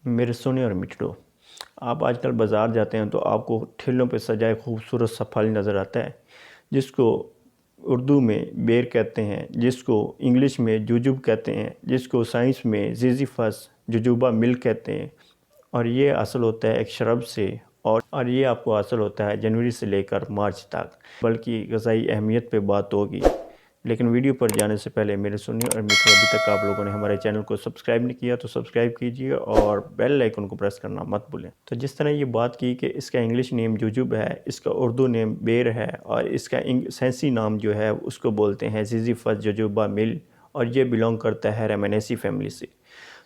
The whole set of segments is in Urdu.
میرے سونے اور مٹھڑو، آپ آج کل بازار جاتے ہیں تو آپ کو ٹھیلوں پہ سجائے خوبصورت سا پھل نظر آتا ہے، جس کو اردو میں بیر کہتے ہیں، جس کو انگلش میں جوجوب کہتے ہیں، جس کو سائنس میں زیزیفس جوجوبا مل کہتے ہیں، اور یہ حاصل ہوتا ہے ایک شرب سے، اور یہ آپ کو حاصل ہوتا ہے جنوری سے لے کر مارچ تک، بلکہ غذائی اہمیت پہ بات ہوگی۔ لیکن ویڈیو پر جانے سے پہلے میرے سنی اور میٹھو، ابھی تک آپ لوگوں نے ہمارے چینل کو سبسکرائب نہیں کیا تو سبسکرائب کیجئے اور بیل آئیکن کو پریس کرنا مت بھولیں۔ تو جس طرح یہ بات کی کہ اس کا انگلش نیم جوجوب ہے، اس کا اردو نیم بیر ہے، اور اس کا سائنسی نام جو ہے اس کو بولتے ہیں زیزیفس جوجوبا مل، اور یہ بلونگ کرتا ہے ریمینیسی فیملی سے۔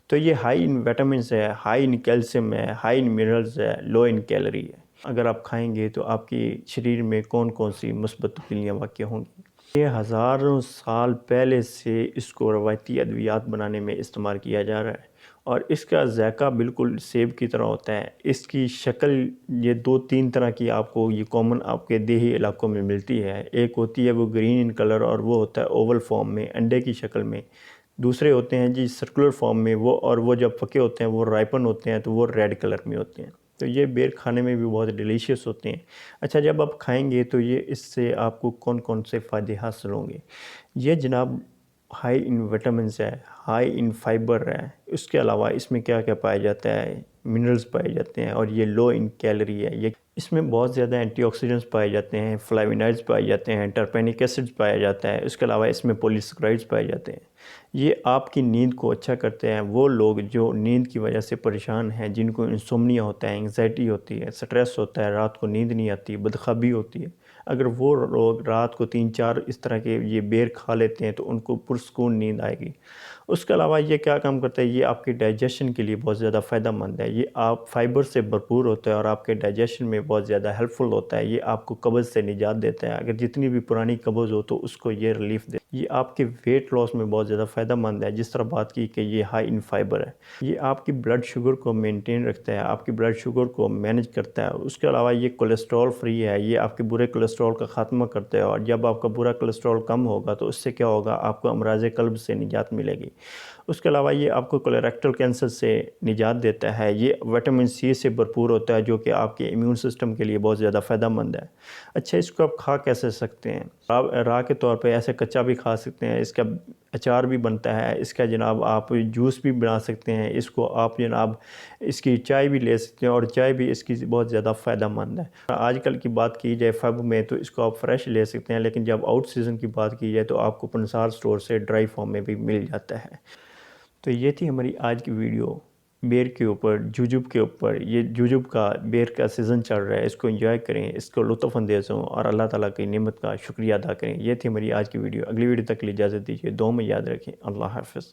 تو یہ ہائی ان ویٹامنس ہے، ہائی ان کیلشیم ہے، ہائی ان منرلز ہے، لو ان کیلری ہے۔ اگر آپ کھائیں گے تو آپ کی شریر میں کون کون سی مثبت تبدیلیاں واقع ہوں گی۔ یہ ہزاروں سال پہلے سے اس کو روایتی ادویات بنانے میں استعمال کیا جا رہا ہے، اور اس کا ذائقہ بالکل سیب کی طرح ہوتا ہے۔ اس کی شکل یہ دو تین طرح کی آپ کو یہ کامن آپ کے دیہی علاقوں میں ملتی ہے۔ ایک ہوتی ہے وہ گرین ان کلر، اور وہ ہوتا ہے اوول فارم میں، انڈے کی شکل میں۔ دوسرے ہوتے ہیں جی سرکولر فارم میں، اور وہ جب پکے ہوتے ہیں وہ رائپن ہوتے ہیں تو وہ ریڈ کلر میں ہوتے ہیں۔ تو یہ بیر کھانے میں بھی بہت ڈیلیشیس ہوتے ہیں۔ اچھا، جب آپ کھائیں گے تو یہ اس سے آپ کو کون کون سے فائدے حاصل ہوں گے؟ یہ جناب ہائی ان وٹامنس ہے، ہائی ان فائبر ہے، اس کے علاوہ اس میں کیا کیا پایا جاتا ہے؟ منرلز پائے جاتے ہیں، اور یہ لو ان کیلری ہے۔ اس میں بہت زیادہ اینٹی آکسیڈنٹس پائے جاتے ہیں، فلیوینائڈز پائے جاتے ہیں، ٹرپینک ایسڈز پایا جاتا ہے، اس کے علاوہ اس میں پولیسیکرائڈز پائے جاتے ہیں۔ یہ آپ کی نیند کو اچھا کرتے ہیں۔ وہ لوگ جو نیند کی وجہ سے پریشان ہیں، جن کو انسومنیا ہوتا ہے، انگزائٹی ہوتی ہے، سٹریس ہوتا ہے، رات کو نیند نہیں آتی، بدخوابی ہوتی ہے، اگر وہ لوگ رات کو 3-4 اس طرح کے یہ بیر کھا لیتے ہیں تو ان کو پرسکون نیند آئے گی۔ اس کے علاوہ یہ کیا کام کرتا ہے؟ یہ آپ کے ڈائجیشن کے لیے بہت زیادہ فائدہ مند ہے۔ یہ آپ فائبر سے بھرپور ہوتا ہے اور آپ کے ڈائجیشن میں بہت زیادہ ہیلپ فل ہوتا ہے۔ یہ آپ کو قبض سے نجات دیتا ہے، اگر جتنی بھی پرانی قبض ہو تو اس کو یہ ریلیف دے۔ یہ آپ کے ویٹ لاس میں بہت زیادہ فائدہ مند ہے، جس طرح بات کی کہ یہ ہائی ان فائبر ہے۔ یہ آپ کی بلڈ شوگر کو مینٹین رکھتا ہے، آپ کی بلڈ شوگر کو مینج کرتا ہے۔ اس کے علاوہ یہ کولیسٹرول فری ہے، یہ آپ کے برے کولیسٹرول کا خاتمہ کرتا ہے، اور جب آپ کا برا کولیسٹرول کم ہوگا تو اس سے کیا ہوگا؟ آپ کو امراض قلب سے نجات ملے گی۔ اس کے علاوہ یہ آپ کو کولیریکٹل کینسر سے نجات دیتا ہے۔ یہ وٹامن سی سے بھرپور ہوتا ہے، جو کہ آپ کے امیون سسٹم کے لیے بہت زیادہ فائدہ مند ہے۔ اچھا، اس کو آپ کھا کیسے سکتے ہیں؟ آپ راہ کے طور پہ ایسے کچا بھی کھا سکتے ہیں، اس کا اچار بھی بنتا ہے، اس کا جناب آپ جوس بھی بنا سکتے ہیں، اس کو آپ جناب اس کی چائے بھی لے سکتے ہیں، اور چائے بھی اس کی بہت زیادہ فائدہ مند ہے۔ آج کل کی بات کی جائے فیب میں تو اس کو آپ فریش لے سکتے ہیں، لیکن جب آؤٹ سیزن کی بات کی جائے تو آپ کو پنسار سٹور سے ڈرائی فارم میں بھی مل جاتا ہے۔ تو یہ تھی ہماری آج کی ویڈیو بیر کے اوپر، جوجوب کے اوپر۔ یہ جوجوب کا بیر کا سیزن چل رہا ہے، اس کو انجوائے کریں، اس کو لطف اندوز ہوں، اور اللہ تعالیٰ کی نعمت کا شکریہ ادا کریں۔ یہ تھی ہماری آج کی ویڈیو۔ اگلی ویڈیو تک کے لیے اجازت دیجیے، دعاؤں میں یاد رکھیں۔ اللہ حافظ۔